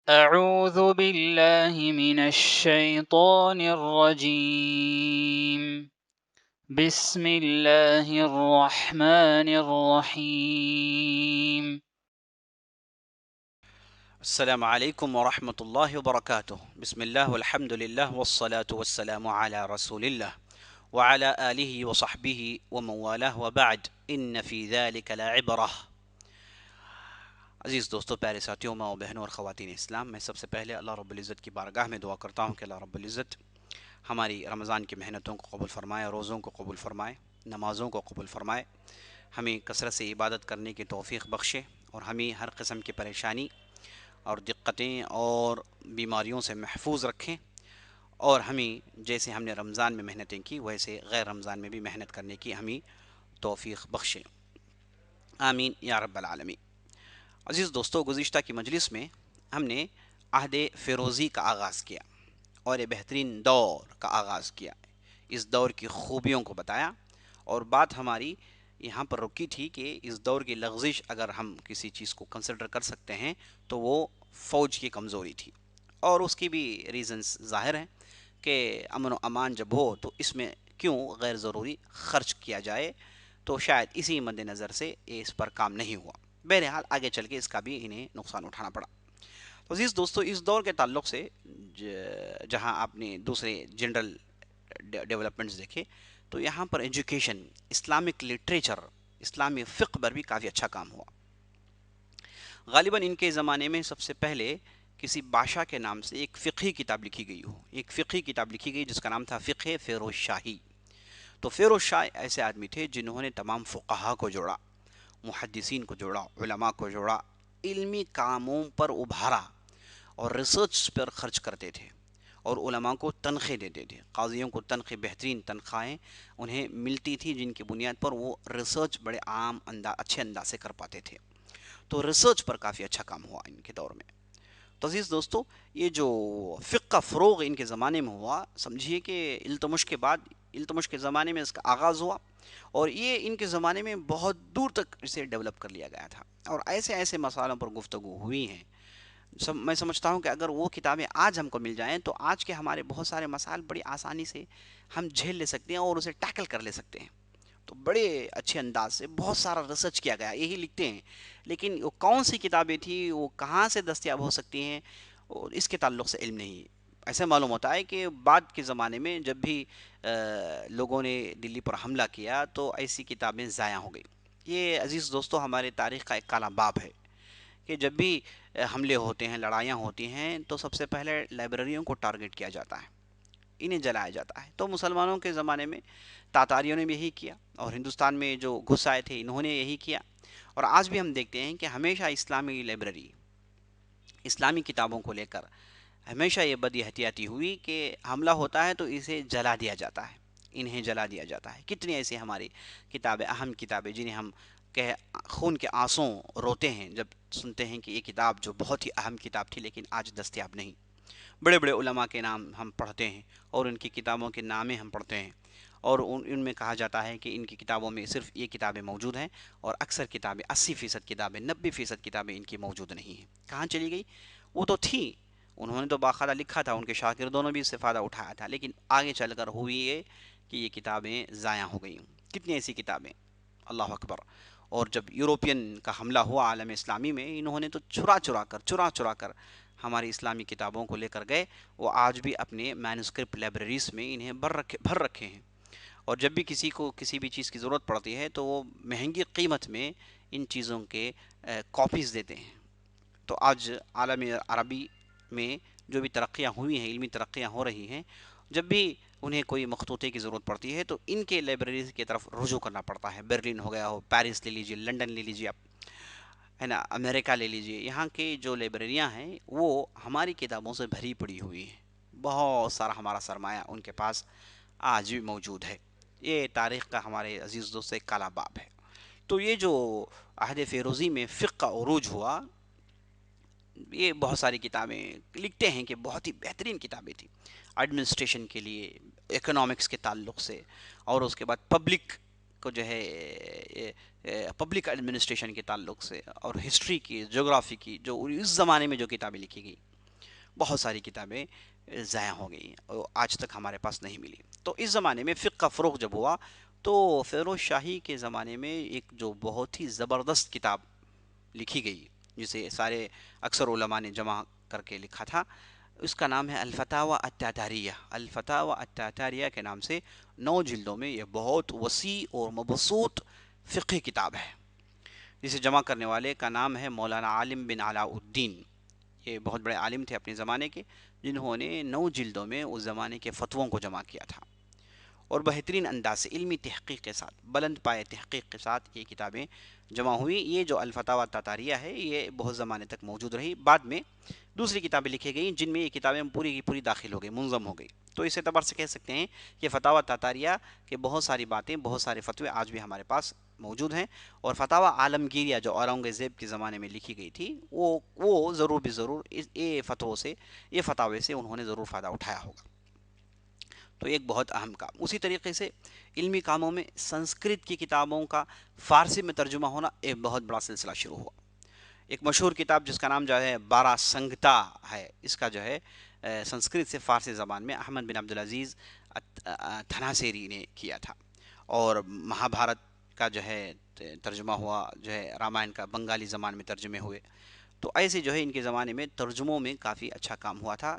أعوذ بالله من الشيطان الرجيم بسم الله الرحمن الرحيم السلام عليكم ورحمة الله وبركاته. بسم الله والحمد لله والصلاة والسلام على رسول الله وعلى آله وصحبه ومن والاه وبعد إن في ذلك لعبرة. عزیز دوستو، پیارے ساتھیوں، ماں و بہنوں اور خواتین اسلام، میں سب سے پہلے اللہ رب العزت کی بارگاہ میں دعا کرتا ہوں کہ اللہ رب العزت ہماری رمضان کی محنتوں کو قبول فرمائے، روزوں کو قبول فرمائے، نمازوں کو قبول فرمائے، ہمیں کثرت سے عبادت کرنے کی توفیق بخشے، اور ہمیں ہر قسم کی پریشانی اور دقتیں اور بیماریوں سے محفوظ رکھیں، اور ہمیں جیسے ہم نے رمضان میں محنتیں کی ویسے غیر رمضان میں بھی محنت کرنے کی ہمیں توفیق بخشیں، آمین یا رب العالمین۔ عزیز دوستو، گزشتہ کی مجلس میں ہم نے عہد فیروزی کا آغاز کیا اور یہ بہترین دور کا آغاز کیا، اس دور کی خوبیوں کو بتایا، اور بات ہماری یہاں پر رکی تھی کہ اس دور کی لغزش اگر ہم کسی چیز کو کنسیڈر کر سکتے ہیں تو وہ فوج کی کمزوری تھی، اور اس کی بھی ریزنز ظاہر ہیں کہ امن و امان جب ہو تو اس میں کیوں غیر ضروری خرچ کیا جائے، تو شاید اسی مد نظر سے اس پر کام نہیں ہوا۔ بہرحال آگے چل کے اس کا بھی انہیں نقصان اٹھانا پڑا۔ تو عزیز دوستو، اس دور کے تعلق سے جہاں آپ نے دوسرے جنرل ڈیولپمنٹس دیکھے، تو یہاں پر ایجوکیشن، اسلامک لٹریچر، اسلامی فقہ پر بھی کافی اچھا کام ہوا۔ غالباً ان کے زمانے میں سب سے پہلے کسی بادشاہ کے نام سے ایک فقہی کتاب لکھی گئی ہو، ایک فقہی کتاب لکھی گئی جس کا نام تھا فقہ فیروز شاہی۔ تو فیروز شاہ ایسے آدمی تھے جنہوں نے تمام فقہا کو جوڑا، محدثین کو جوڑا، علماء کو جوڑا، علمی کاموں پر ابھارا، اور ریسرچ پر خرچ کرتے تھے، اور علماء کو تنخواہ دیتے تھے، قاضیوں کو تنخواہ، بہترین تنخواہیں انہیں ملتی تھی جن کی بنیاد پر وہ ریسرچ بڑے اچھے انداز سے کر پاتے تھے۔ تو ریسرچ پر کافی اچھا کام ہوا ان کے دور میں۔ تو عزیز دوستو، یہ جو فقہ کا فروغ ان کے زمانے میں ہوا، سمجھیے کہ التمش کے بعد، التمش کے زمانے میں اس کا آغاز ہوا، اور یہ ان کے زمانے میں بہت دور تک اسے ڈیولپ کر لیا گیا تھا، اور ایسے ایسے مسائلوں پر گفتگو ہوئی ہیں۔ میں سمجھتا ہوں کہ اگر وہ کتابیں آج ہم کو مل جائیں تو آج کے ہمارے بہت سارے مسائل بڑی آسانی سے ہم جھیل لے سکتے ہیں اور اسے ٹیکل کر لے سکتے ہیں۔ تو بڑے اچھے انداز سے بہت سارا ریسرچ کیا گیا، یہی لکھتے ہیں، لیکن وہ کون سی کتابیں تھیں، وہ کہاں سے دستیاب ہو سکتی ہیں، اور اس کے تعلق سے علم نہیں ہے۔ ایسے معلوم ہوتا ہے کہ بعد کے زمانے میں جب بھی لوگوں نے دلی پر حملہ کیا تو ایسی کتابیں ضائع ہو گئی۔ یہ عزیز دوستو ہمارے تاریخ کا ایک کالا باب ہے کہ جب بھی حملے ہوتے ہیں، لڑائیاں ہوتی ہیں، تو سب سے پہلے لائبریریوں کو ٹارگٹ کیا جاتا ہے، انہیں جلایا جاتا ہے۔ تو مسلمانوں کے زمانے میں تاتاریوں نے بھی یہی کیا، اور ہندوستان میں جو گھس آئے تھے انہوں نے یہی کیا، اور آج بھی ہم دیکھتے ہیں کہ ہمیشہ اسلامی لائبریری، اسلامی کتابوں کو لے کر ہمیشہ یہ بد احتیاطی ہوئی کہ حملہ ہوتا ہے تو اسے جلا دیا جاتا ہے، انہیں جلا دیا جاتا ہے۔ کتنی ایسی ہماری کتابیں، اہم کتابیں، جنہیں ہم کہ خون کے آنسوں روتے ہیں جب سنتے ہیں کہ یہ کتاب جو بہت ہی اہم کتاب تھی لیکن آج دستیاب نہیں۔ بڑے بڑے علماء کے نام ہم پڑھتے ہیں، اور ان کی کتابوں کے نامے ہم پڑھتے ہیں، اور ان میں کہا جاتا ہے کہ ان کی کتابوں میں صرف یہ کتابیں موجود ہیں، اور اکثر کتابیں، 80% کتابیں، 90% کتابیں ان کی موجود نہیں ہیں۔ کہاں چلی گئی؟ وہ تو تھی، انہوں نے تو باقاعدہ لکھا تھا، ان کے شاگردوں نے بھی اس سے فائدہ اٹھایا تھا، لیکن آگے چل کر ہوئی یہ کہ یہ کتابیں ضائع ہو گئیں۔ کتنی ایسی کتابیں، اللہ اکبر! اور جب یوروپین کا حملہ ہوا عالم اسلامی میں، انہوں نے تو چرا کر ہماری اسلامی کتابوں کو لے کر گئے، وہ آج بھی اپنے مینوسکرپٹ لائبریریز میں انہیں بھر رکھے ہیں، اور جب بھی کسی کو کسی بھی چیز کی ضرورت پڑتی ہے تو وہ مہنگی قیمت میں ان چیزوں کے کاپیز دیتے ہیں۔ تو آج عالم عربی میں جو بھی ترقیاں ہوئی ہیں، علمی ترقیاں ہو رہی ہیں، جب بھی انہیں کوئی مخطوطے کی ضرورت پڑتی ہے تو ان کے لائبریریز کی طرف رجوع کرنا پڑتا ہے۔ برلن ہو گیا ہو، پیرس لے لیجیے، لنڈن لے لیجیے، آپ ہے نا، امریکہ لے لیجیے، یہاں کے جو لائبریریاں ہیں وہ ہماری کتابوں سے بھری پڑی ہوئی ہیں، بہت سارا ہمارا سرمایہ ان کے پاس آج بھی موجود ہے۔ یہ تاریخ کا ہمارے عزیز دوست ایک کالا باب ہے۔ تو یہ جو عہد فیروزی میں فقہ کا عروج ہوا، یہ بہت ساری کتابیں لکھتے ہیں کہ بہت ہی بہترین کتابیں تھیں ایڈمنسٹریشن کے لیے، اکنامکس کے تعلق سے، اور اس کے بعد پبلک کو جو ہے پبلک ایڈمنسٹریشن کے تعلق سے، اور ہسٹری کی، جغرافی کی، جو اس زمانے میں جو کتابیں لکھی گئی، بہت ساری کتابیں ضائع ہو گئی اور آج تک ہمارے پاس نہیں ملی. تو اس زمانے میں فقہ کا فروغ جب ہوا تو فیروز شاہی کے زمانے میں ایک جو بہت ہی زبردست کتاب لکھی گئی جسے سارے اکثر علماء نے جمع کر کے لکھا تھا، اس کا نام ہے الفتاوی التاتاریہ. الفتاوی التاتاریہ کے نام سے 9 جلدوں میں یہ بہت وسیع اور مبسوط فقہ کتاب ہے، جسے جمع کرنے والے کا نام ہے مولانا عالم بن علاء الدین. یہ بہت بڑے عالم تھے اپنے زمانے کے، جنہوں نے 9 جلدوں میں اس زمانے کے فتووں کو جمع کیا تھا، اور بہترین انداز سے علمی تحقیق کے ساتھ، بلند پائے تحقیق کے ساتھ یہ کتابیں جمع ہوئی. یہ جو الفتاوی التاتاریہ ہے یہ بہت زمانے تک موجود رہی. بعد میں دوسری کتابیں لکھی گئیں جن میں یہ کتابیں پوری کی پوری داخل ہو گئی، منظم ہو گئی. تو اس اعتبار سے کہہ سکتے ہیں کہ فتاوی تاتاریہ کے بہت ساری باتیں، بہت سارے فتوے آج بھی ہمارے پاس موجود ہیں. اور فتاوی عالمگیریہ جو اورنگزیب کے زمانے میں لکھی گئی تھی وہ ضرور بھی ضرور یہ فتووں سے، یہ فتاوے سے انہوں نے ضرور فائدہ اٹھایا ہوگا. تو ایک بہت اہم کام. اسی طریقے سے علمی کاموں میں سنسکرت کی کتابوں کا فارسی میں ترجمہ ہونا ایک بہت بڑا سلسلہ شروع ہوا. ایک مشہور کتاب جس کا نام جو ہے بارہ سنگتا ہے، اس کا جو ہے سنسکرت سے فارسی زبان میں احمد بن عبدالعزیز تھناسیری نے کیا تھا. اور مہا بھارت کا جو ہے ترجمہ ہوا، جو ہے رامائن کا بنگالی زبان میں ترجمے ہوئے. تو ایسے جو ہے ان کے زمانے میں ترجموں میں کافی اچھا کام ہوا تھا،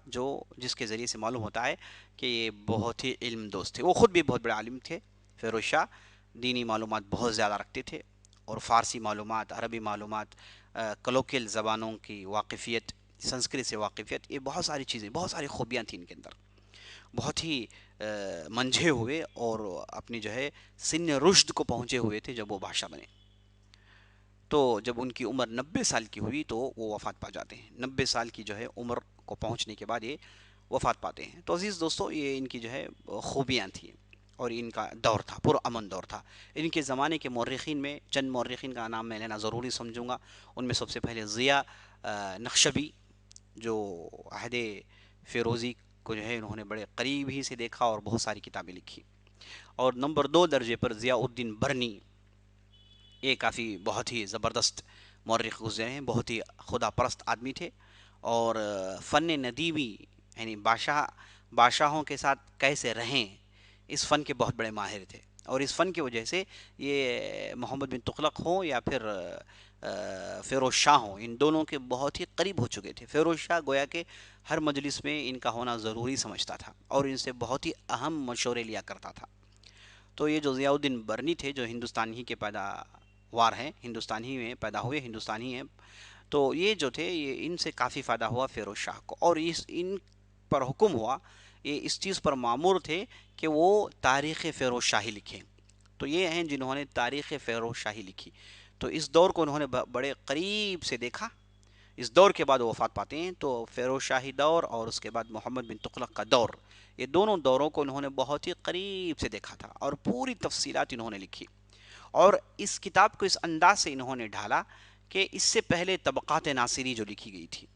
جس کے ذریعے سے معلوم ہوتا ہے کہ یہ بہت ہی علم دوست تھے. وہ خود بھی بہت بڑے عالم تھے فیروز شاہ، دینی معلومات بہت زیادہ رکھتے تھے، اور فارسی معلومات، عربی معلومات، کلوکل زبانوں کی واقفیت، سنسکرت سے واقفیت، یہ بہت ساری چیزیں، بہت ساری خوبیاں تھیں ان کے اندر. بہت ہی منجھے ہوئے اور اپنی جو ہے سن رشد کو پہنچے ہوئے تھے جب وہ بادشاہ بنے. تو جب ان کی عمر 90 سال کی ہوئی تو وہ وفات پا جاتے ہیں. 90 سال کی جو ہے عمر کو پہنچنے کے بعد یہ وفات پاتے ہیں. تو عزیز دوستو، یہ ان کی جو ہے خوبیاں تھیں، اور ان کا دور تھا، پرامن دور تھا. ان کے زمانے کے مورخین میں چند مورخین کا نام میں لینا ضروری سمجھوں گا. ان میں سب سے پہلے ضیاء نقشبی، جو عہد فیروزی کو جو ہے انہوں نے بڑے قریب ہی سے دیکھا اور بہت ساری کتابیں لکھی. اور نمبر 2 درجے پر ضیاء الدین برنی، یہ کافی بہت ہی زبردست مورخ گزرے ہیں، بہت ہی خدا پرست آدمی تھے، اور فن ندیمی یعنی بادشاہوں کے ساتھ کیسے رہیں، اس فن کے بہت بڑے ماہر تھے. اور اس فن کی وجہ سے یہ محمد بن تغلق ہوں یا پھر فیروز شاہ ہوں، ان دونوں کے بہت ہی قریب ہو چکے تھے. فیروز شاہ گویا کہ ہر مجلس میں ان کا ہونا ضروری سمجھتا تھا اور ان سے بہت ہی اہم مشورے لیا کرتا تھا. تو یہ جو ضیاء الدین برنی تھے، جو ہندوستان ہی کے پیداوار ہیں، ہندوستان ہی میں پیدا ہوئے، ہندوستانی ہیں، تو یہ جو تھے یہ ان سے کافی فائدہ ہوا فیروز شاہ کو، اور ان پر حکم ہوا، یہ اس چیز پر معمور تھے کہ وہ تاریخ فیروز شاہی لکھیں. تو یہ ہیں جنہوں نے تاریخ فیروز شاہی لکھی. تو اس دور کو انہوں نے بڑے قریب سے دیکھا. اس دور کے بعد وہ وفات پاتے ہیں. تو فیروز شاہی دور اور اس کے بعد محمد بن تغلق کا دور، یہ دونوں دوروں کو انہوں نے بہت ہی قریب سے دیکھا تھا، اور پوری تفصیلات انہوں نے لکھی. اور اس کتاب کو اس انداز سے انہوں نے ڈھالا کہ اس سے پہلے طبقات ناصری جو لکھی گئی تھی،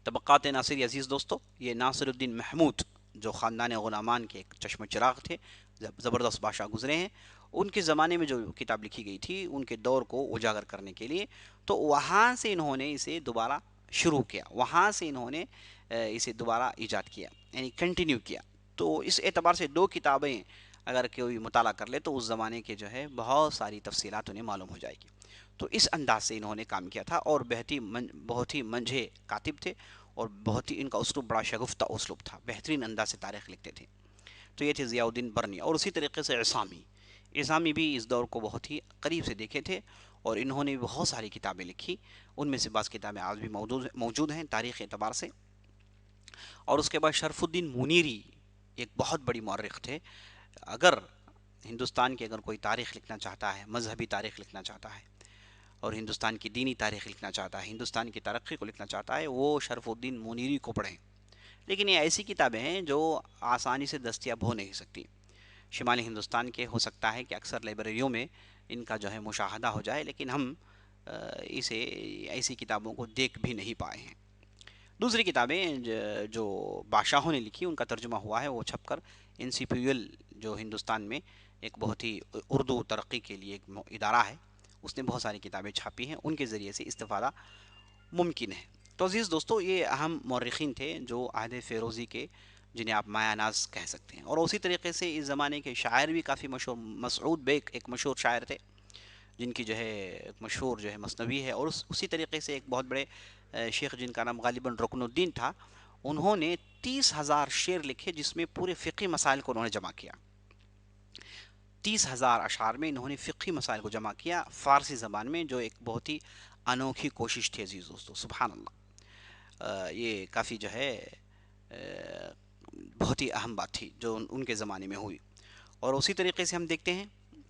طبقات ناصری عزیز دوستو، یہ ناصر الدین محمود جو خاندان غلامان کے ایک چشم چراغ تھے، زبردست بادشاہ گزرے ہیں، ان کے زمانے میں جو کتاب لکھی گئی تھی ان کے دور کو اجاگر کرنے کے لیے، تو وہاں سے انہوں نے اسے دوبارہ شروع کیا، وہاں سے انہوں نے اسے دوبارہ ایجاد کیا، یعنی کنٹینیو کیا. تو اس اعتبار سے 2 کتابیں اگر کوئی مطالعہ کر لے تو اس زمانے کے جو ہے بہت ساری تفصیلات انہیں معلوم ہو جائے گی. تو اس انداز سے انہوں نے کام کیا تھا، اور بہت ہی منجھے کاتب تھے، اور بہت ہی ان کا اسلوب بڑا شگفتہ اسلوب تھا، بہترین انداز سے تاریخ لکھتے تھے. تو یہ تھے ضیاء الدین برنی. اور اسی طریقے سے عصامی بھی اس دور کو بہت ہی قریب سے دیکھے تھے، اور انہوں نے بہت ساری کتابیں لکھی. ان میں سے بعض کتابیں آج بھی موجود ہیں تاریخ اعتبار سے. اور اس کے بعد شرف الدین منیری ایک بہت بڑی مورخ تھے. اگر ہندوستان کی اگر کوئی تاریخ لکھنا چاہتا ہے، مذہبی تاریخ لکھنا چاہتا ہے، اور ہندوستان کی دینی تاریخ لکھنا چاہتا ہے، ہندوستان کی ترقی کو لکھنا چاہتا ہے، وہ شرف الدین منیری کو پڑھیں. لیکن یہ ایسی کتابیں ہیں جو آسانی سے دستیاب ہو نہیں سکتی. شمالی ہندوستان کے ہو سکتا ہے کہ اکثر لائبریریوں میں ان کا جو ہے مشاہدہ ہو جائے، لیکن ہم اسے ایسی کتابوں کو دیکھ بھی نہیں پائے ہیں. دوسری کتابیں جو بادشاہوں نے لکھی ان کا ترجمہ ہوا ہے، وہ چھپ کر NCPUL جو ہندوستان میں ایک بہت ہی اردو ترقی کے لیے ایک ادارہ ہے، اس نے بہت ساری کتابیں چھاپی ہیں، ان کے ذریعے سے استفادہ ممکن ہے. تو عزیز دوستو یہ اہم مورخین تھے جو عہد فیروزی کے، جنہیں آپ مایا ناز کہہ سکتے ہیں. اور اسی طریقے سے اس زمانے کے شاعر بھی کافی مشہور، مسعود بیگ ایک مشہور شاعر تھے جن کی جو ہے ایک مشہور جو ہے مثنوی ہے. اور اسی طریقے سے ایک بہت بڑے شیخ جن کا نام غالباً رکن الدین تھا، انہوں نے 30,000 شعر لکھے جس میں پورے فقہی مسائل کو انہوں نے جمع کیا. 30,000 اشعار میں انہوں نے فقہی مسائل کو جمع کیا فارسی زبان میں، جو ایک بہت ہی انوکھی کوشش تھی عزیز دوستو. سبحان اللہ. یہ کافی جو ہے بہت ہی اہم بات تھی جو ان کے زمانے میں ہوئی. اور اسی طریقے سے ہم دیکھتے ہیں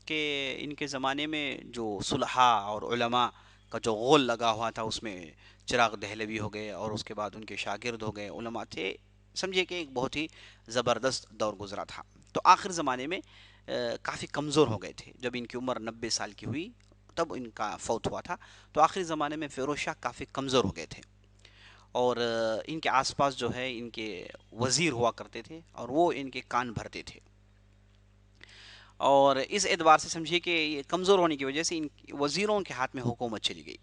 کہ ان کے زمانے میں جو صلحاء اور علماء کا جو غول لگا ہوا تھا، اس میں چراغ دہلوی ہو گئے اور اس کے بعد ان کے شاگرد ہو گئے، علماء تھے. سمجھے کہ ایک بہت ہی زبردست دور گزرا تھا. تو آخر زمانے میں کافی کمزور ہو گئے تھے. جب ان کی عمر 90 سال کی ہوئی تب ان کا فوت ہوا تھا. تو آخری زمانے میں فیروز شاہ کافی کمزور ہو گئے تھے. اور ان کے آس پاس جو ہے ان کے وزیر ہوا کرتے تھے اور وہ ان کے کان بھرتے تھے. اور اس اعتبار سے سمجھیے کہ یہ کمزور ہونے کی وجہ سے ان وزیروں کے ہاتھ میں حکومت چلی گئی.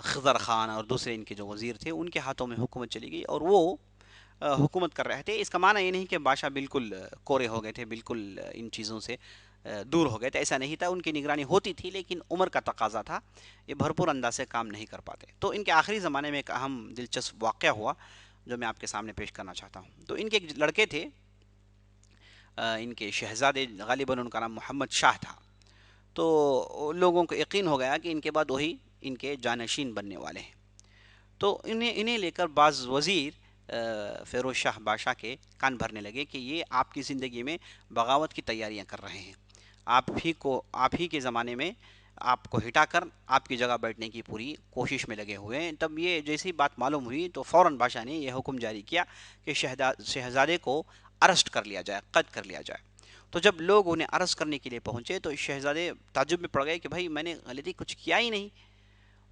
خضر خان اور دوسرے ان کے جو وزیر تھے ان کے ہاتھوں میں حکومت چلی گئی اور وہ حکومت کر رہے تھے. اس کا معنی یہ نہیں کہ بادشاہ بالکل کورے ہو گئے تھے، بالکل ان چیزوں سے دور ہو گئے تھے، ایسا نہیں تھا. ان کی نگرانی ہوتی تھی لیکن عمر کا تقاضا تھا، یہ بھرپور انداز سے کام نہیں کر پاتے. تو ان کے آخری زمانے میں ایک اہم دلچسپ واقعہ ہوا جو میں آپ کے سامنے پیش کرنا چاہتا ہوں. تو ان کے ایک لڑکے تھے، ان کے شہزادے، غالباً ان کا نام محمد شاہ تھا. تو لوگوں کو یقین ہو گیا کہ ان کے بعد وہی ان کے جانشین بننے والے ہیں. تو انہیں لے کر بعض وزیر فیروز شاہ بادشاہ کے کان بھرنے لگے کہ یہ آپ کی زندگی میں بغاوت کی تیاریاں کر رہے ہیں، آپ ہی کے زمانے میں آپ کو ہٹا کر آپ کی جگہ بیٹھنے کی پوری کوشش میں لگے ہوئے ہیں. تب یہ جیسی بات معلوم ہوئی تو فوراً بادشاہ نے یہ حکم جاری کیا کہ شہزادے کو ارسٹ کر لیا جائے، قید کر لیا جائے. تو جب لوگ انہیں ارسٹ کرنے کے لیے پہنچے تو شہزادے تعجب میں پڑ گئے کہ بھائی میں نے غلطی کچھ کیا ہی نہیں.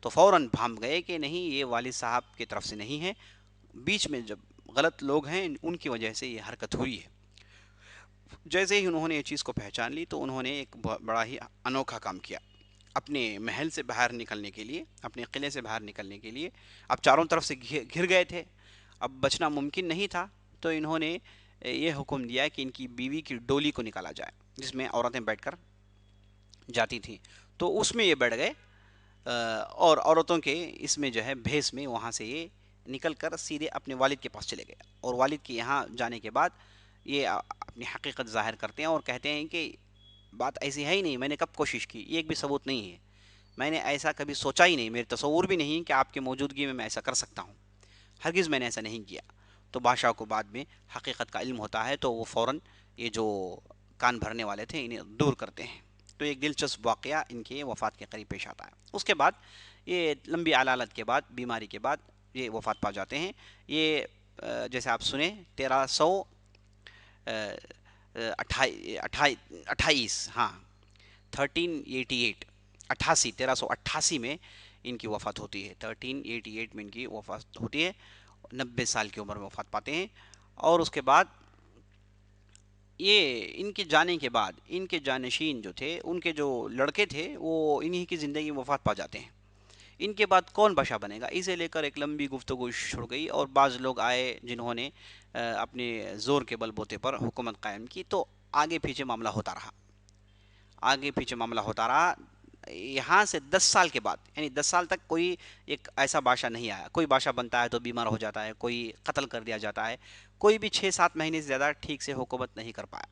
تو فوراً بھانپ گئے کہ نہیں، یہ والد صاحب کی طرف سے نہیں ہے، بیچ میں جب غلط لوگ ہیں ان کی وجہ سے یہ حرکت ہوئی ہے. جیسے ہی انہوں نے یہ چیز کو پہچان لی تو انہوں نے ایک بڑا ہی انوکھا کام کیا. اپنے محل سے باہر نکلنے کے لیے، اپنے قلعے سے باہر نکلنے کے لیے، اب چاروں طرف سے گھر گئے تھے، اب بچنا ممکن نہیں تھا. تو انہوں نے یہ حکم دیا کہ ان کی بیوی کی ڈولی کو نکالا جائے جس میں عورتیں بیٹھ کر جاتی تھیں. تو اس میں یہ بیٹھ گئے اور عورتوں کے اس میں جو ہے بھیس میں وہاں سے یہ نکل کر سیدھے اپنے والد کے پاس چلے گئے. اور والد کے یہاں جانے کے بعد یہ اپنی حقیقت ظاہر کرتے ہیں اور کہتے ہیں کہ بات ایسی ہے ہی نہیں، میں نے کب کوشش کی، یہ ایک بھی ثبوت نہیں ہے، میں نے ایسا کبھی سوچا ہی نہیں، میرے تصور بھی نہیں کہ آپ کی موجودگی میں ایسا کر سکتا ہوں، ہرگز میں نے ایسا نہیں کیا. تو بادشاہ کو بعد میں حقیقت کا علم ہوتا ہے تو وہ فوراً یہ جو کان بھرنے والے تھے انہیں دور کرتے ہیں. تو ایک دلچسپ واقعہ ان کے وفات کے قریب پیش آتا ہے. اس کے بعد یہ لمبی علالت کے بعد، بیماری کے بعد یہ وفات پا جاتے ہیں. یہ جیسے آپ سنیں 1328، ہاں 1388، 1388 میں ان کی وفات ہوتی ہے. 1388 میں ان کی وفات ہوتی ہے، 90 سال کی عمر میں وفات پاتے ہیں. اور اس کے بعد یہ ان کے جانے کے بعد ان کے جانشین جو تھے، ان کے جو لڑکے تھے، وہ انہی کی زندگی میں وفات پا جاتے ہیں. ان کے بعد کون بادشاہ بنے گا، اسے لے کر ایک لمبی گفتگو چھڑ گئی اور بعض لوگ آئے جنہوں نے اپنے زور کے بل بوتے پر حکومت قائم کی. تو آگے پیچھے معاملہ ہوتا رہا، آگے پیچھے معاملہ ہوتا رہا. یہاں سے 10 سال کے بعد، یعنی 10 سال تک کوئی ایک ایسا بادشاہ نہیں آیا. کوئی بادشاہ بنتا ہے تو بیمار ہو جاتا ہے، کوئی قتل کر دیا جاتا ہے، کوئی بھی 6-7 مہینے سے زیادہ ٹھیک سے حکومت نہیں کر پایا.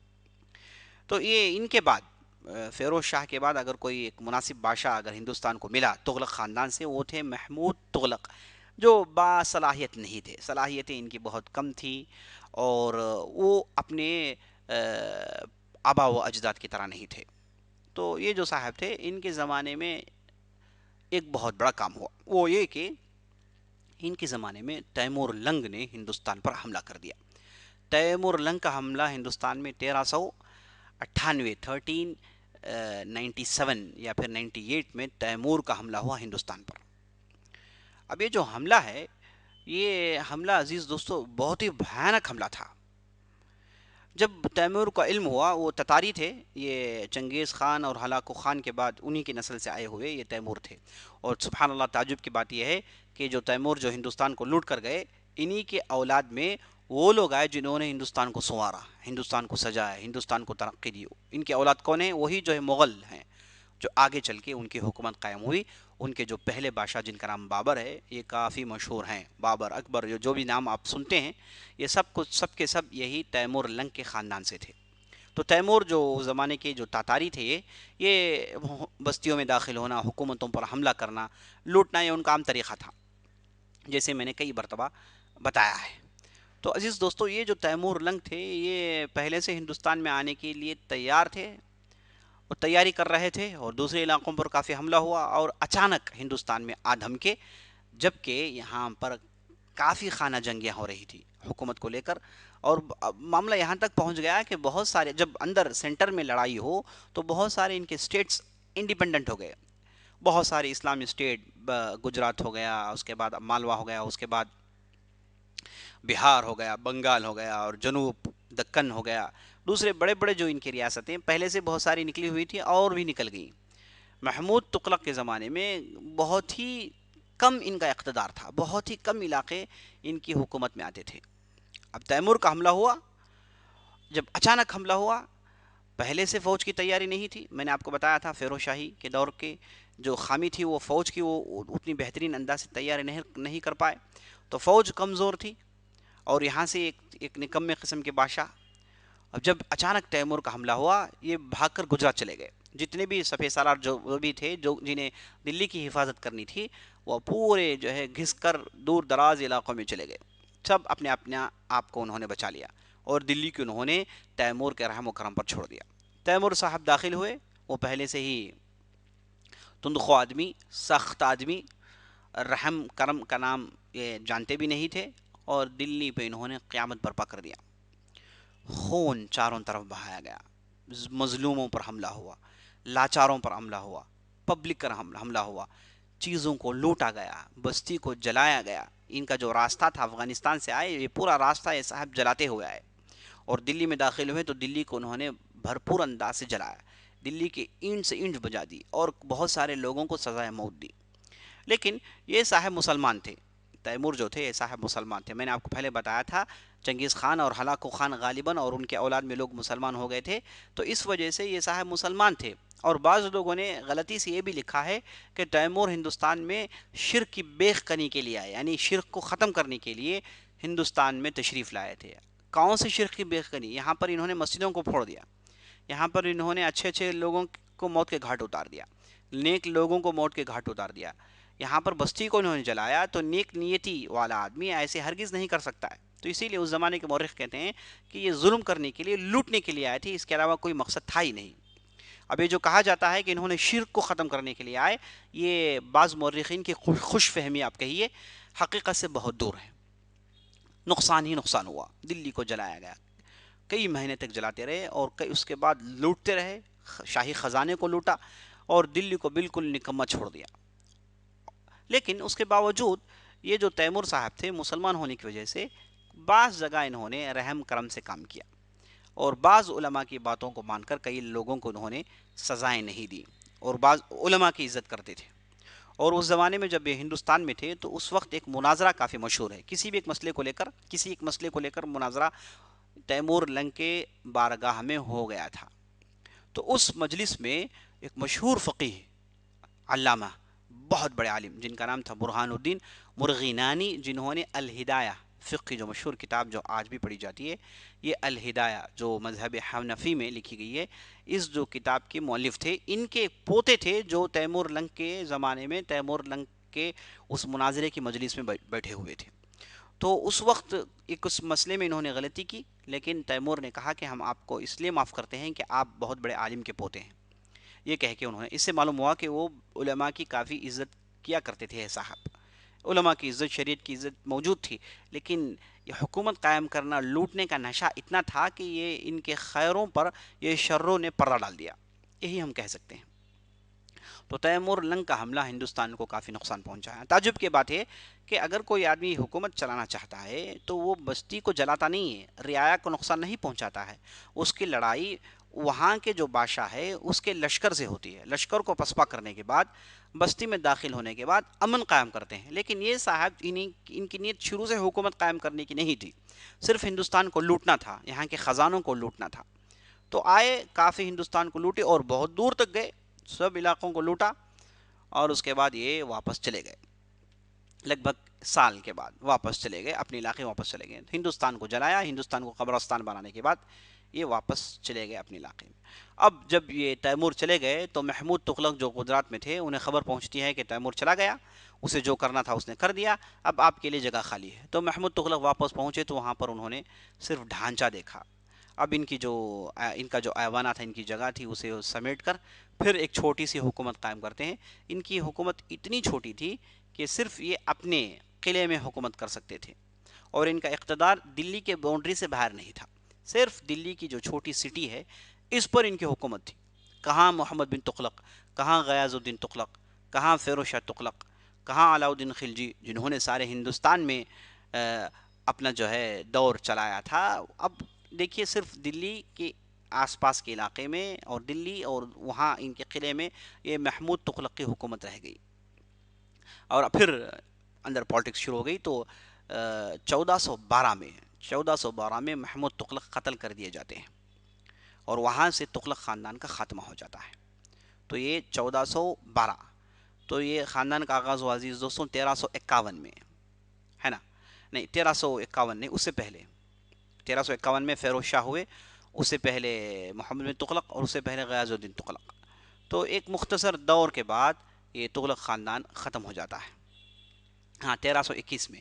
تو یہ ان کے بعد فیروز شاہ کے بعد اگر کوئی ایک مناسب بادشاہ اگر ہندوستان کو ملا تغلق خاندان سے، وہ تھے محمود تغلق، جو باصلاحیت نہیں تھے، صلاحیتیں ان کی بہت کم تھیں اور وہ اپنے آبا و اجداد کی طرح نہیں تھے. تو یہ جو صاحب تھے ان کے زمانے میں ایک بہت بڑا کام ہوا، وہ یہ کہ ان کے زمانے میں تیمور لنگ نے ہندوستان پر حملہ کر دیا. تیمور لنگ کا حملہ ہندوستان میں 1397 یا پھر 98 میں تیمور کا حملہ ہوا ہندوستان پر. اب یہ جو حملہ ہے، یہ حملہ عزیز دوستو بہت ہی بھیانک حملہ تھا. جب تیمور کا علم ہوا، وہ تتاری تھے، یہ چنگیز خان اور ہلاکو خان کے بعد انہی کی نسل سے آئے ہوئے یہ تیمور تھے. اور سبحان اللہ، تعجب کی بات یہ ہے کہ جو تیمور جو ہندوستان کو لوٹ کر گئے، انہی کے اولاد میں وہ لوگ آئے جنہوں نے ہندوستان کو سنوارا، ہندوستان کو سجایا، ہندوستان کو ترقی دی. ان کے اولاد کون ہیں؟ وہی جو ہے مغل ہیں، جو آگے چل کے ان کی حکومت قائم ہوئی. ان کے جو پہلے بادشاہ جن کا نام بابر ہے، یہ کافی مشہور ہیں. بابر، اکبر، جو بھی نام آپ سنتے ہیں، یہ سب کچھ سب کے سب یہی تیمور لنگ کے خاندان سے تھے. تو تیمور جو زمانے کے جو تاتاری تھے، یہ بستیوں میں داخل ہونا، حکومتوں پر حملہ کرنا، لوٹنا، یہ ان کا عام طریقہ تھا، جیسے میں نے کئی مرتبہ بتایا ہے. تو عزیز دوستو، یہ جو تیمور لنگ تھے، یہ پہلے سے ہندوستان میں آنے کے لیے تیار تھے اور تیاری کر رہے تھے، اور دوسرے علاقوں پر کافی حملہ ہوا اور اچانک ہندوستان میں آ دھمکے. جبکہ یہاں پر کافی خانہ جنگیاں ہو رہی تھی حکومت کو لے کر، اور معاملہ یہاں تک پہنچ گیا کہ بہت سارے، جب اندر سینٹر میں لڑائی ہو تو بہت سارے ان کے اسٹیٹس انڈیپینڈنٹ ہو گئے. بہت سارے اسلامی اسٹیٹ، گجرات ہو گیا، اس کے بعد مالوا ہو گیا، اس کے بعد بہار ہو گیا، بنگال ہو گیا، اور جنوب دکن ہو گیا. دوسرے بڑے بڑے جو ان کی ریاستیں پہلے سے بہت ساری نکلی ہوئی تھی اور بھی نکل گئیں. محمود تغلق کے زمانے میں بہت ہی کم ان کا اقتدار تھا، بہت ہی کم علاقے ان کی حکومت میں آتے تھے. اب تیمور کا حملہ ہوا، جب اچانک حملہ ہوا، پہلے سے فوج کی تیاری نہیں تھی. میں نے آپ کو بتایا تھا فیروز شاہی کے دور کے جو خامی تھی وہ فوج کی، وہ اتنی بہترین انداز سے تیاری نہیں کر پائے، تو فوج کمزور تھی، اور یہاں سے ایک نکمے قسم کے بادشاہ. اب جب اچانک تیمور کا حملہ ہوا، یہ بھاگ کر گجرات چلے گئے. جتنے بھی سفید سالار جو بھی تھے، جو جنہیں دلی کی حفاظت کرنی تھی، وہ پورے جو ہے گھس کر دور دراز علاقوں میں چلے گئے. سب اپنے اپنے آپ کو انہوں نے بچا لیا، اور دلی کو انہوں نے تیمور کے رحم و کرم پر چھوڑ دیا. تیمور صاحب داخل ہوئے، وہ پہلے سے ہی تندخو آدمی، سخت آدمی، رحم کرم کا نام یہ جانتے بھی نہیں تھے، اور دلی پہ انہوں نے قیامت برپا کر دیا. خون چاروں طرف بہایا گیا، مظلوموں پر حملہ ہوا، لاچاروں پر حملہ ہوا، پبلک پر حملہ ہوا، چیزوں کو لوٹا گیا، بستی کو جلایا گیا. ان کا جو راستہ تھا افغانستان سے آئے، یہ پورا راستہ یہ صاحب جلاتے ہوئے آئے، اور دلی میں داخل ہوئے تو دلی کو انہوں نے بھرپور انداز سے جلایا. دلی کے اینٹ سے اینٹ بجا دی، اور بہت سارے لوگوں کو سزائے موت دی. لیکن یہ صاحب مسلمان تھے، تیمور جو تھے یہ صاحب مسلمان تھے. میں نے آپ کو پہلے بتایا تھا چنگیز خان اور ہلاکو خان غالباً اور ان کے اولاد میں لوگ مسلمان ہو گئے تھے، تو اس وجہ سے یہ صاحب مسلمان تھے. اور بعض لوگوں نے غلطی سے یہ بھی لکھا ہے کہ تیمور ہندوستان میں شرک کی بیخ کنی کے لیے آئے، یعنی شرک کو ختم کرنے کے لیے ہندوستان میں تشریف لائے تھے. کون سے شرک کی بیخ کنی؟ یہاں پر انہوں نے مسجدوں کو پھوڑ دیا، یہاں پر انہوں نے اچھے اچھے لوگوں کو موت کے گھاٹ اتار دیا، نیک لوگوں کو موت کے گھاٹ اتار دیا. یہاں پر بستی کو انہوں نے جلایا، تو نیک نیتی والا آدمی ایسے ہرگز نہیں کر سکتا ہے. تو اسی لیے اس زمانے کے مورخ کہتے ہیں کہ یہ ظلم کرنے کے لیے، لوٹنے کے لیے آئے تھے، اس کے علاوہ کوئی مقصد تھا ہی نہیں. اب یہ جو کہا جاتا ہے کہ انہوں نے شرک کو ختم کرنے کے لیے آئے، یہ بعض مورخین کی خوش فہمی آپ کہیے، حقیقت سے بہت دور ہے. نقصان ہی نقصان ہوا، دلی کو جلایا گیا، کئی مہینے تک جلاتے رہے، اور اس کے بعد لوٹتے رہے، شاہی خزانے کو لوٹا، اور دلی کو بالکل نکمہ چھوڑ دیا. لیکن اس کے باوجود یہ جو تیمور صاحب تھے، مسلمان ہونے کی وجہ سے بعض جگہ انہوں نے رحم کرم سے کام کیا، اور بعض علماء کی باتوں کو مان کر کئی لوگوں کو انہوں نے سزائیں نہیں دی، اور بعض علماء کی عزت کرتے تھے. اور اس زمانے میں جب یہ ہندوستان میں تھے تو اس وقت ایک مناظرہ کافی مشہور ہے، کسی بھی ایک مسئلے کو لے کر، کسی ایک مسئلے کو لے کر مناظرہ تیمور لنگ کے بارگاہ میں ہو گیا تھا. تو اس مجلس میں ایک مشہور فقیہ، علامہ، بہت بڑے عالم جن کا نام تھا برہان الدین مرغینانی، جنہوں نے الہدایہ، فقہ کی جو مشہور کتاب جو آج بھی پڑھی جاتی ہے، یہ الہدایہ جو مذہب حنفی میں لکھی گئی ہے، اس جو کتاب کے مؤلف تھے، ان کے پوتے تھے جو تیمور لنگ کے زمانے میں تیمور لنگ کے اس مناظرے کی مجلس میں بیٹھے ہوئے تھے. تو اس وقت ایک اس مسئلے میں انہوں نے غلطی کی، لیکن تیمور نے کہا کہ ہم آپ کو اس لیے معاف کرتے ہیں کہ آپ بہت بڑے عالم کے پوتے ہیں. یہ کہہ کے انہوں نے، اس سے معلوم ہوا کہ وہ علماء کی کافی عزت کیا کرتے تھے صاحب. علماء کی عزت، شریعت کی عزت موجود تھی، لیکن یہ حکومت قائم کرنا، لوٹنے کا نشہ اتنا تھا کہ یہ ان کے خیروں پر یہ شروں نے پردہ ڈال دیا، یہی ہم کہہ سکتے ہیں. تو تیمور لنگ کا حملہ ہندوستان کو کافی نقصان پہنچایا. تعجب کی بات ہے کہ اگر کوئی آدمی حکومت چلانا چاہتا ہے تو وہ بستی کو جلاتا نہیں ہے, رعایا کو نقصان نہیں پہنچاتا ہے. اس کی لڑائی وہاں کے جو بادشاہ ہے اس کے لشکر سے ہوتی ہے. لشکر کو پسپا کرنے کے بعد بستی میں داخل ہونے کے بعد امن قائم کرتے ہیں. لیکن یہ صاحب ان کی نیت شروع سے حکومت قائم کرنے کی نہیں تھی, صرف ہندوستان کو لوٹنا تھا, یہاں کے خزانوں کو لوٹنا تھا. تو آئے, کافی ہندوستان کو لوٹے اور بہت دور تک گئے, سب علاقوں کو لوٹا, اور اس کے بعد یہ واپس چلے گئے. لگ بھگ سال کے بعد واپس چلے گئے, اپنے علاقے واپس چلے گئے. ہندوستان کو جلایا, ہندوستان کو قبرستان بنانے کے بعد یہ واپس چلے گئے اپنے علاقے میں. اب جب یہ تیمور چلے گئے تو محمود تغلق جو گجرات میں تھے انہیں خبر پہنچتی ہے کہ تیمور چلا گیا, اسے جو کرنا تھا اس نے کر دیا, اب آپ کے لیے جگہ خالی ہے. تو محمود تغلق واپس پہنچے تو وہاں پر انہوں نے صرف ڈھانچہ دیکھا. اب ان کا جو ایوانہ تھا, ان کی جگہ تھی, اسے سمیٹ کر پھر ایک چھوٹی سی حکومت قائم کرتے ہیں. ان کی حکومت اتنی چھوٹی تھی کہ صرف یہ اپنے قلعے میں حکومت کر سکتے تھے, اور ان کا اقتدار دلی کے باؤنڈری سے باہر نہیں تھا. صرف دلی کی جو چھوٹی سٹی ہے اس پر ان کی حکومت تھی. کہاں محمد بن تغلق, کہاں غیاث الدین تغلق, کہاں فیروز شاہ تغلق, کہاں علاؤ الدین خلجی, جنہوں نے سارے ہندوستان میں اپنا جو ہے دور چلایا تھا. اب دیکھیے صرف دلی کے آس پاس کے علاقے میں اور دلی اور وہاں ان کے قلعے میں یہ محمود تغلق کی حکومت رہ گئی. اور پھر اندر پالیٹکس شروع ہو گئی. تو 1412 میں محمود تغلق قتل کر دیے جاتے ہیں, اور وہاں سے تغلق خاندان کا خاتمہ ہو جاتا ہے. تو یہ 1412, تو یہ خاندان کا آغاز ہوا عزیز دوستوں 1351 میں, ہے نا, نہیں 1351 نہیں, اس سے پہلے 1351 میں فیروز شاہ ہوئے, اس سے پہلے محمد بن تغلق, اور اس سے پہلے غیاث الدین تغلق. تو ایک مختصر دور کے بعد یہ تغلق خاندان ختم ہو جاتا ہے. ہاں 1321 میں,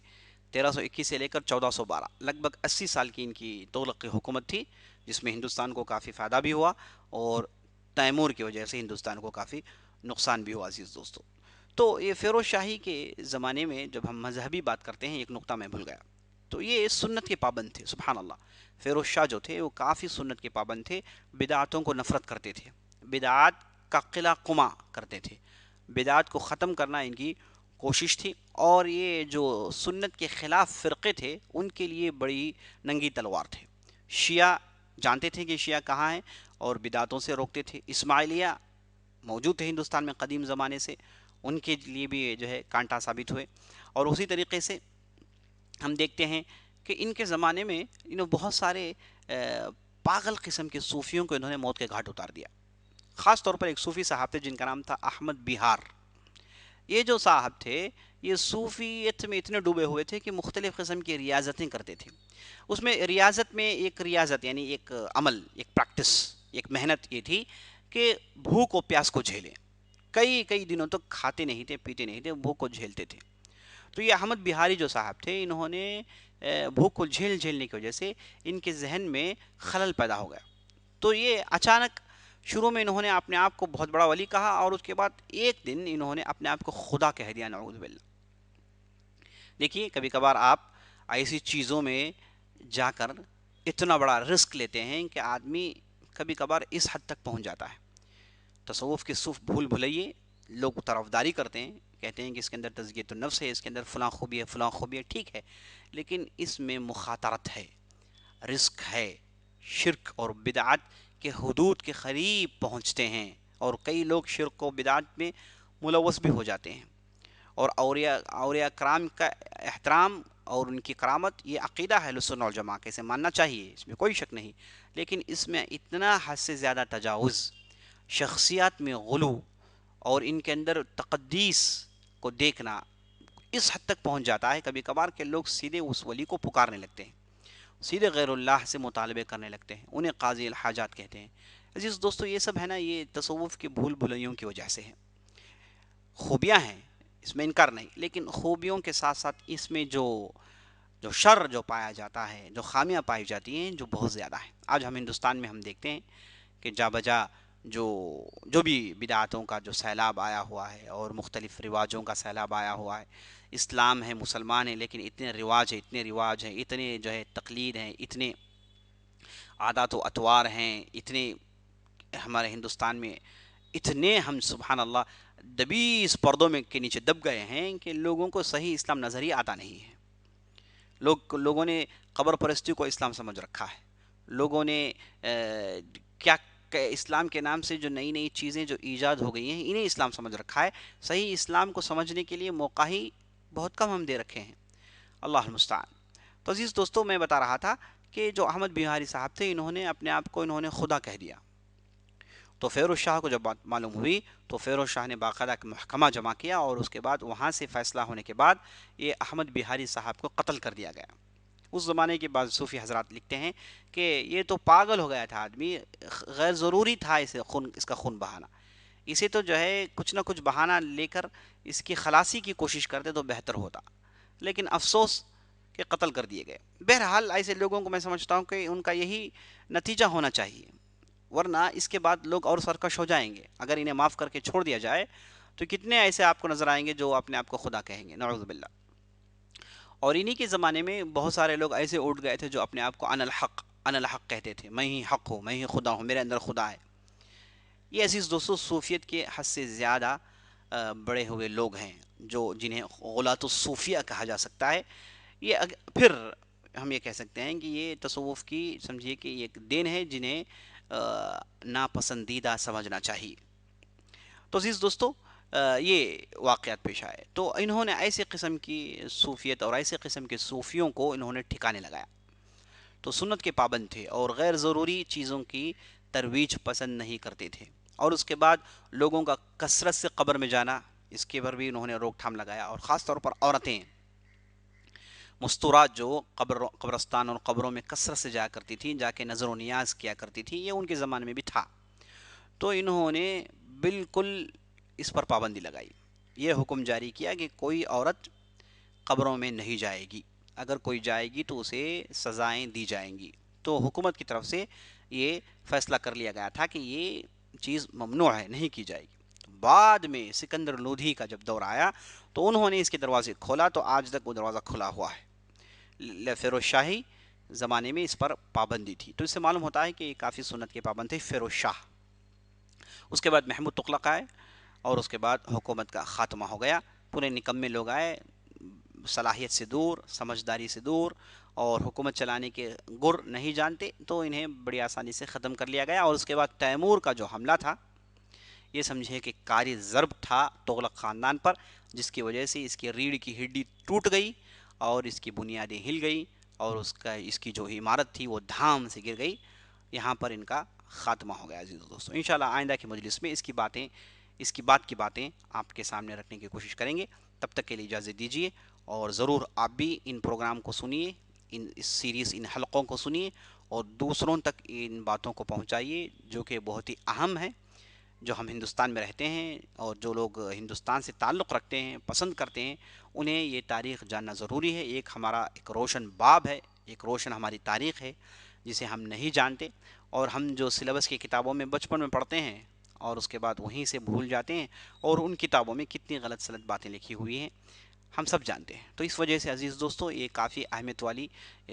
1321 سے لے کر 1412, لگ بھگ 80 سال کی ان کی تغلق کی حکومت تھی, جس میں ہندوستان کو کافی فائدہ بھی ہوا اور تیمور کی وجہ سے ہندوستان کو کافی نقصان بھی ہوا عزیز دوستو. تو یہ فیروز شاہی کے زمانے میں جب ہم مذہبی بات کرتے ہیں, ایک نقطہ میں بھول گیا, تو یہ سنت کے پابند تھے. سبحان اللہ, فیروز شاہ جو تھے وہ کافی سنت کے پابند تھے, بدعاتوں کو نفرت کرتے تھے, بدعات کا قلع قمع کرتے تھے, بدعات کو ختم کرنا ان کی کوشش تھی. اور یہ جو سنت کے خلاف فرقے تھے ان کے لیے بڑی ننگی تلوار تھے. شیعہ جانتے تھے کہ شیعہ کہاں ہیں اور بدعتوں سے روکتے تھے. اسماعیلیہ موجود تھے ہندوستان میں قدیم زمانے سے, ان کے لیے بھی جو ہے کانٹا ثابت ہوئے. اور اسی طریقے سے ہم دیکھتے ہیں کہ ان کے زمانے میں بہت سارے پاگل قسم کے صوفیوں کو انہوں نے موت کے گھاٹ اتار دیا. خاص طور پر ایک صوفی صاحب تھے جن کا نام تھا احمد بہار. یہ جو صاحب تھے یہ صوفیت میں اتنے ڈوبے ہوئے تھے کہ مختلف قسم کی ریاضتیں کرتے تھے. اس میں ریاضت میں ایک ریاضت یعنی ایک عمل, ایک پریکٹس, ایک محنت یہ تھی کہ بھوک و پیاس کو جھیلیں. کئی کئی دنوں تک کھاتے نہیں تھے, پیتے نہیں تھے, بھوک کو جھیلتے تھے. تو یہ احمد بہاری جو صاحب تھے, انہوں نے بھوک کو جھیلنے کی وجہ سے ان کے ذہن میں خلل پیدا ہو گیا. تو یہ اچانک شروع میں انہوں نے اپنے آپ کو بہت بڑا ولی کہا, اور اس کے بعد ایک دن انہوں نے اپنے آپ کو خدا کہہ دیا, نعوذ باللہ. دیکھیے کبھی کبھار آپ ایسی چیزوں میں جا کر اتنا بڑا رسک لیتے ہیں کہ آدمی کبھی کبھار اس حد تک پہنچ جاتا ہے. تصوف کے صوف بھول بھلائیے, لوگ طرفداری کرتے ہیں, کہتے ہیں کہ اس کے اندر تزکیۃ النفس ہے, اس کے اندر فلاں خوبی ہے, فلاں خوبی ہے, ٹھیک ہے, لیکن اس میں مخاطرت ہے, رزق ہے, شرک اور بدعات کے حدود کے قریب پہنچتے ہیں, اور کئی لوگ شرک و بدعات میں ملوث بھی ہو جاتے ہیں. اور اولیاء کرام کا احترام اور ان کی کرامت یہ عقیدہ ہے اہل سنت والجماعہ کے, سے ماننا چاہیے, اس میں کوئی شک نہیں, لیکن اس میں اتنا حد سے زیادہ تجاوز, شخصیات میں غلو اور ان کے اندر تقدیس کو دیکھنا اس حد تک پہنچ جاتا ہے کبھی کبھار کہ لوگ سیدھے اس ولی کو پکارنے لگتے ہیں, سیدھے غیر اللہ سے مطالبے کرنے لگتے ہیں, انہیں قاضی الحاجات کہتے ہیں. عزیز دوستو یہ سب ہے نا, یہ تصوف کے بھول بھلائیوں کی وجہ سے ہے. خوبیاں ہیں, اس میں انکار نہیں, لیکن خوبیوں کے ساتھ ساتھ اس میں جو شر جو پایا جاتا ہے, جو خامیاں پائی جاتی ہیں, جو بہت زیادہ ہیں. آج ہم ہندوستان میں ہم دیکھتے ہیں کہ جا بجا جو بھی بدعاتوں کا جو سیلاب آیا ہوا ہے اور مختلف رواجوں کا سیلاب آیا ہوا ہے. اسلام ہے, مسلمان ہیں, لیکن اتنے رواج ہیں, اتنے جو ہے تقلید ہیں, اتنے عادات و اطوار ہیں, اتنے ہمارے ہندوستان میں اتنے ہم سبحان اللہ دبی اس پردوں میں کے نیچے دب گئے ہیں کہ لوگوں کو صحیح اسلام نظر ہی آتا نہیں ہے. لوگوں نے قبر پرستی کو اسلام سمجھ رکھا ہے. لوگوں نے کیا اسلام کے نام سے جو نئی نئی چیزیں جو ایجاد ہو گئی ہیں انہیں اسلام سمجھ رکھا ہے. صحیح اسلام کو سمجھنے کے لیے موقع ہی بہت کم ہم دے رکھے ہیں. اللہ المستعان. تو عزیز دوستو میں بتا رہا تھا کہ جو احمد بہاری صاحب تھے انہوں نے اپنے آپ کو انہوں نے خدا کہہ دیا. تو فیروز شاہ کو جب بات معلوم ہوئی تو فیروز شاہ نے باقاعدہ ایک محکمہ جمع کیا اور اس کے بعد وہاں سے فیصلہ ہونے کے بعد یہ احمد بہاری صاحب کو قتل کر دیا گیا. اس زمانے کے بعض صوفی حضرات لکھتے ہیں کہ یہ تو پاگل ہو گیا تھا آدمی, غیر ضروری تھا اس کا خون بہانا. اسے تو جو ہے کچھ نہ کچھ بہانہ لے کر اس کی خلاصی کی کوشش کرتے تو بہتر ہوتا. لیکن افسوس کہ قتل کر دیے گئے. بہرحال ایسے لوگوں کو میں سمجھتا ہوں کہ ان کا یہی نتیجہ ہونا چاہیے, ورنہ اس کے بعد لوگ اور سرکش ہو جائیں گے. اگر انہیں معاف کر کے چھوڑ دیا جائے تو کتنے ایسے آپ کو نظر آئیں گے جو اپنے آپ کو خدا کہیں گے, نعوذ باللہ. اور انہی کے زمانے میں بہت سارے لوگ ایسے اٹھ گئے تھے جو اپنے آپ کو انا الحق کہتے تھے, میں ہی حق ہوں, میں ہی خدا ہوں, میرے اندر خدا ہے. یہ عزیز دوستو صوفیت کے حد سے زیادہ بڑے ہوئے لوگ ہیں جنہیں غلاۃ الصوفیہ کہا جا سکتا ہے. یہ پھر ہم یہ کہہ سکتے ہیں کہ یہ تصوف کی سمجھیے کہ یہ ایک دین ہے جنہیں ناپسندیدہ سمجھنا چاہیے. تو عزیز دوستو یہ واقعات پیش آئے تو انہوں نے ایسے قسم کی صوفیت اور ایسے قسم کے صوفیوں کو انہوں نے ٹھکانے لگایا. تو سنت کے پابند تھے اور غیر ضروری چیزوں کی ترویج پسند نہیں کرتے تھے. اور اس کے بعد لوگوں کا کثرت سے قبر میں جانا, اس کے پر بھی انہوں نے روک تھام لگایا. اور خاص طور پر عورتیں مستورات جو قبرستان اور قبروں میں کثرت سے جایا کرتی تھیں, جا کے نظر و نیاز کیا کرتی تھیں, یہ ان کے زمانے میں بھی تھا. تو انہوں نے بالکل اس پر پابندی لگائی. یہ حکم جاری کیا کہ کوئی عورت قبروں میں نہیں جائے گی, اگر کوئی جائے گی تو اسے سزائیں دی جائیں گی. تو حکومت کی طرف سے یہ فیصلہ کر لیا گیا تھا کہ یہ چیز ممنوع ہے, نہیں کی جائے گی. بعد میں سکندر لودھی کا جب دور آیا تو انہوں نے اس کے دروازے کھولا, تو آج تک وہ دروازہ کھلا ہوا ہے. فیروز شاہی زمانے میں اس پر پابندی تھی. تو اس سے معلوم ہوتا ہے کہ یہ کافی سنت کے پابند تھے فیروز شاہ. اس کے بعد محمود تغلق آئے اور اس کے بعد حکومت کا خاتمہ ہو گیا. پورے نکمے لوگ آئے, صلاحیت سے دور, سمجھداری سے دور, اور حکومت چلانے کے گر نہیں جانتے, تو انہیں بڑی آسانی سے ختم کر لیا گیا. اور اس کے بعد تیمور کا جو حملہ تھا یہ سمجھے کہ کاری ضرب تھا تغلق خاندان پر, جس کی وجہ سے اس کی ریڑھ کی ہڈی ٹوٹ گئی اور اس کی بنیادیں ہل گئی اور اس کی جو عمارت تھی وہ دھام سے گر گئی. یہاں پر ان کا خاتمہ ہو گیا. عزیز دوستو انشاءاللہ آئندہ کی مجلس میں اس کی باتیں آپ کے سامنے رکھنے کی کوشش کریں گے. تب تک کے لیے اجازت دیجیے, اور ضرور آپ بھی ان پروگرام کو سنیے, اس سیریز ان حلقوں کو سنیے اور دوسروں تک ان باتوں کو پہنچائیے جو کہ بہت ہی اہم ہے. جو ہم ہندوستان میں رہتے ہیں اور جو لوگ ہندوستان سے تعلق رکھتے ہیں, پسند کرتے ہیں, انہیں یہ تاریخ جاننا ضروری ہے. ایک ہمارا ایک روشن باب ہے, ایک روشن ہماری تاریخ ہے جسے ہم نہیں جانتے, اور ہم جو سلیبس کی کتابوں میں بچپن میں پڑھتے ہیں اور اس کے بعد وہیں سے بھول جاتے ہیں, اور ان کتابوں میں کتنی غلط سلط باتیں لکھی ہوئی ہیں ہم سب جانتے ہیں. تو اس وجہ سے عزیز دوستو یہ کافی اہمیت والی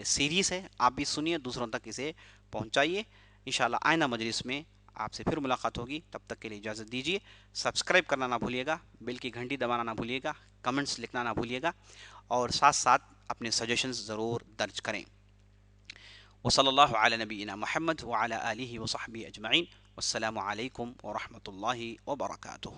سیریز ہے, آپ بھی سنیے, دوسروں تک اسے پہنچائیے. انشاءاللہ آئندہ مجلس میں آپ سے پھر ملاقات ہوگی. تب تک کے لیے اجازت دیجیے. سبسکرائب کرنا نہ بھولیے گا, بیل کی گھنٹی دبانا نہ بھولیے گا, کمنٹس لکھنا نہ بھولیے گا, اور ساتھ ساتھ اپنے سجیشنز ضرور درج کریں. وصلی اللہ علی نبینا محمد وعلی آلہ وصحبہ اجمعین. والسلام علیکم ورحمۃ اللہ وبرکاتہ.